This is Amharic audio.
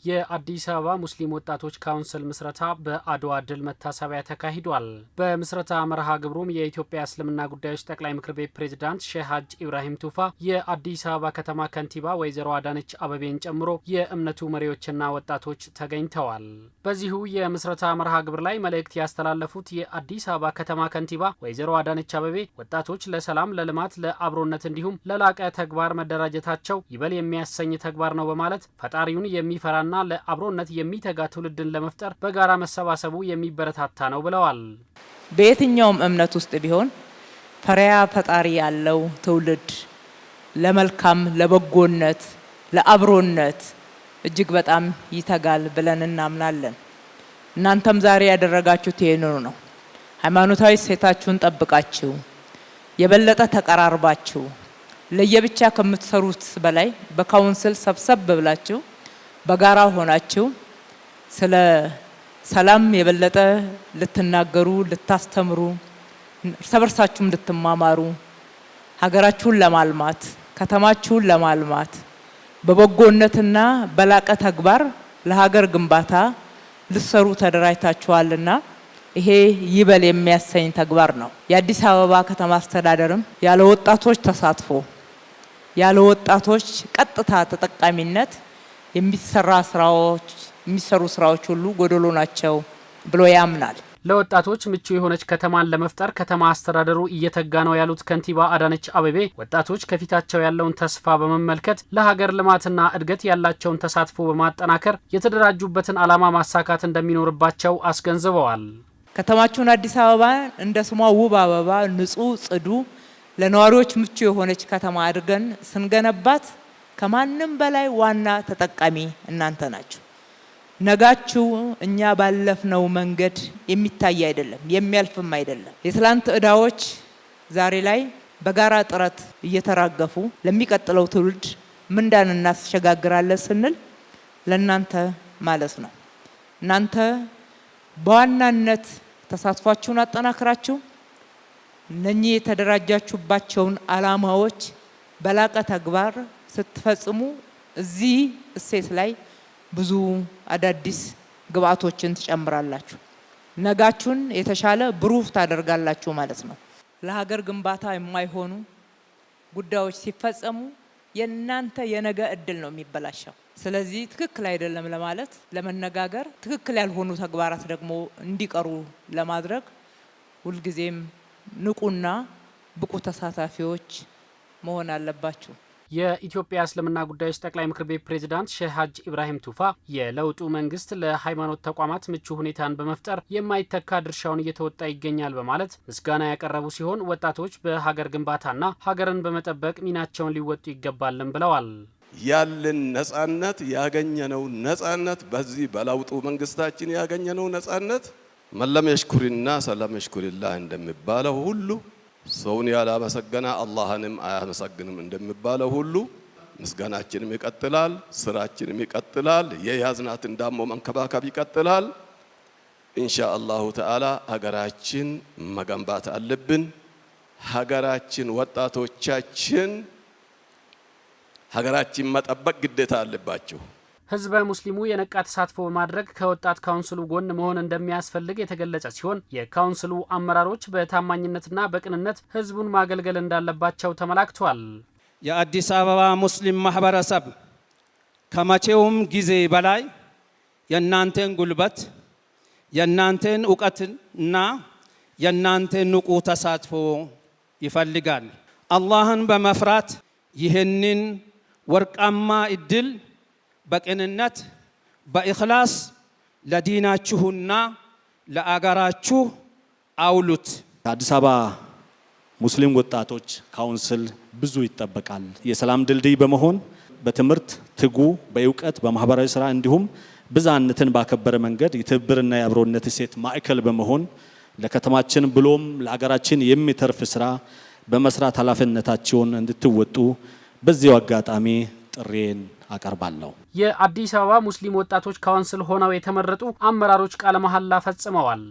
የአዲስ አበባ ሙስሊም ወጣቶች ካውንስል ምስረታ በአድዋ ድል መታሰቢያ ተካሂዷል። በምስረታ መርሃ ግብሩም የኢትዮጵያ እስልምና ጉዳዮች ጠቅላይ ምክር ቤት ፕሬዝዳንት ሼህ ሀጂ ኢብራሂም ቱፋ፣ የአዲስ አበባ ከተማ ከንቲባ ወይዘሮ አዳነች አበቤን ጨምሮ የእምነቱ መሪዎችና ወጣቶች ተገኝተዋል። በዚሁ የምስረታ መርሃ ግብር ላይ መልእክት ያስተላለፉት የአዲስ አበባ ከተማ ከንቲባ ወይዘሮ አዳነች አበቤ ወጣቶች ለሰላም፣ ለልማት፣ ለአብሮነት እንዲሁም ለላቀ ተግባር መደራጀታቸው ይበል የሚያሰኝ ተግባር ነው በማለት ፈጣሪውን የሚፈራ ና ለአብሮነት የሚተጋ ትውልድን ለመፍጠር በጋራ መሰባሰቡ የሚበረታታ ነው ብለዋል። በየትኛውም እምነት ውስጥ ቢሆን ፈሪሃ ፈጣሪ ያለው ትውልድ ለመልካም፣ ለበጎነት፣ ለአብሮነት እጅግ በጣም ይተጋል ብለን እናምናለን። እናንተም ዛሬ ያደረጋችሁት ይሄንኑ ነው። ሃይማኖታዊ ሴታችሁን ጠብቃችሁ የበለጠ ተቀራርባችሁ ለየብቻ ከምትሰሩት በላይ በካውንስል ሰብሰብ ብላችሁ በጋራ ሆናችሁ ስለ ሰላም የበለጠ ልትናገሩ፣ ልታስተምሩ፣ እርስ በርሳችሁም ልትማማሩ፣ ሀገራችሁን ለማልማት፣ ከተማችሁን ለማልማት በበጎነትና በላቀ ተግባር ለሀገር ግንባታ ልትሰሩ ተደራጅታችኋልና ይሄ ይበል የሚያሰኝ ተግባር ነው። የአዲስ አበባ ከተማ አስተዳደርም ያለ ወጣቶች ተሳትፎ፣ ያለ ወጣቶች ቀጥታ ተጠቃሚነት የሚሰሩ ስራዎች ሁሉ ጎደሎ ናቸው ብሎ ያምናል። ለወጣቶች ምቹ የሆነች ከተማን ለመፍጠር ከተማ አስተዳደሩ እየተጋ ነው ያሉት ከንቲባ አዳነች አበቤ ወጣቶች ከፊታቸው ያለውን ተስፋ በመመልከት ለሀገር ልማትና እድገት ያላቸውን ተሳትፎ በማጠናከር የተደራጁበትን ዓላማ ማሳካት እንደሚኖርባቸው አስገንዝበዋል። ከተማችሁን አዲስ አበባ እንደ ስሟ ውብ አበባ፣ ንጹህ፣ ጽዱ፣ ለነዋሪዎች ምቹ የሆነች ከተማ አድርገን ስንገነባት ከማንም በላይ ዋና ተጠቃሚ እናንተ ናችሁ። ነጋችሁ እኛ ባለፍነው መንገድ የሚታይ አይደለም፣ የሚያልፍም አይደለም። የትላንት ዕዳዎች ዛሬ ላይ በጋራ ጥረት እየተራገፉ ለሚቀጥለው ትውልድ ምንዳን እናስሸጋግራለን ስንል ለእናንተ ማለት ነው። እናንተ በዋናነት ተሳትፏችሁን አጠናክራችሁ እነኚህ የተደራጃችሁባቸውን ዓላማዎች በላቀ ተግባር ስትፈጽሙ እዚህ እሴት ላይ ብዙ አዳዲስ ግብአቶችን ትጨምራላችሁ። ነጋችሁን የተሻለ ብሩህ ታደርጋላችሁ ማለት ነው። ለሀገር ግንባታ የማይሆኑ ጉዳዮች ሲፈጸሙ የእናንተ የነገ እድል ነው የሚበላሸው። ስለዚህ ትክክል አይደለም ለማለት ለመነጋገር፣ ትክክል ያልሆኑ ተግባራት ደግሞ እንዲቀሩ ለማድረግ ሁልጊዜም ንቁና ብቁ ተሳታፊዎች መሆን አለባችሁ። የኢትዮጵያ እስልምና ጉዳዮች ጠቅላይ ምክር ቤት ፕሬዝዳንት ሼህ ሀጂ ኢብራሂም ቱፋ የለውጡ መንግስት ለሃይማኖት ተቋማት ምቹ ሁኔታን በመፍጠር የማይተካ ድርሻውን እየተወጣ ይገኛል በማለት ምስጋና ያቀረቡ ሲሆን ወጣቶች በሀገር ግንባታና ሀገርን በመጠበቅ ሚናቸውን ሊወጡ ይገባልን ብለዋል። ያለን ነጻነት ያገኘነው ነጻነት በዚህ በለውጡ መንግስታችን ያገኘነው ነጻነት መለም የሽኩሪና ሰለም የሽኩሪላህ እንደሚባለው ሁሉ ሰውን ያላመሰገነ አላህንም አያመሰግንም እንደሚባለው ሁሉ ምስጋናችንም ይቀጥላል፣ ስራችንም ይቀጥላል፣ የያዝናትን ዳሞ መንከባከብ ይቀጥላል። ኢንሻአላሁ ተዓላ ሀገራችን መገንባት አለብን። ሀገራችን ወጣቶቻችን ሀገራችን መጠበቅ ግዴታ አለባቸው። ህዝበ ሙስሊሙ የነቃ ተሳትፎ በማድረግ ከወጣት ካውንስሉ ጎን መሆን እንደሚያስፈልግ የተገለጸ ሲሆን የካውንስሉ አመራሮች በታማኝነትና በቅንነት ህዝቡን ማገልገል እንዳለባቸው ተመላክቷል። የአዲስ አበባ ሙስሊም ማህበረሰብ ከመቼውም ጊዜ በላይ የእናንተን ጉልበት፣ የእናንተን እውቀትና የእናንተን ንቁ ተሳትፎ ይፈልጋል። አላህን በመፍራት ይህንን ወርቃማ እድል በቅንነት በኢኽላስ ለዲናችሁና ለአገራችሁ አውሉት። ከአዲስ አበባ ሙስሊም ወጣቶች ካውንስል ብዙ ይጠበቃል። የሰላም ድልድይ በመሆን በትምህርት ትጉ፣ በእውቀት በማህበራዊ ስራ እንዲሁም ብዝሃነትን ባከበረ መንገድ የትብብርና የአብሮነት እሴት ማዕከል በመሆን ለከተማችን ብሎም ለአገራችን የሚተርፍ ስራ በመስራት ኃላፊነታቸውን እንድትወጡ በዚሁ አጋጣሚ ጥሬን አቀርባለሁ። የአዲስ አበባ ሙስሊም ወጣቶች ካውንስል ሆነው የተመረጡ አመራሮች ቃለ መሐላ ፈጽመዋል።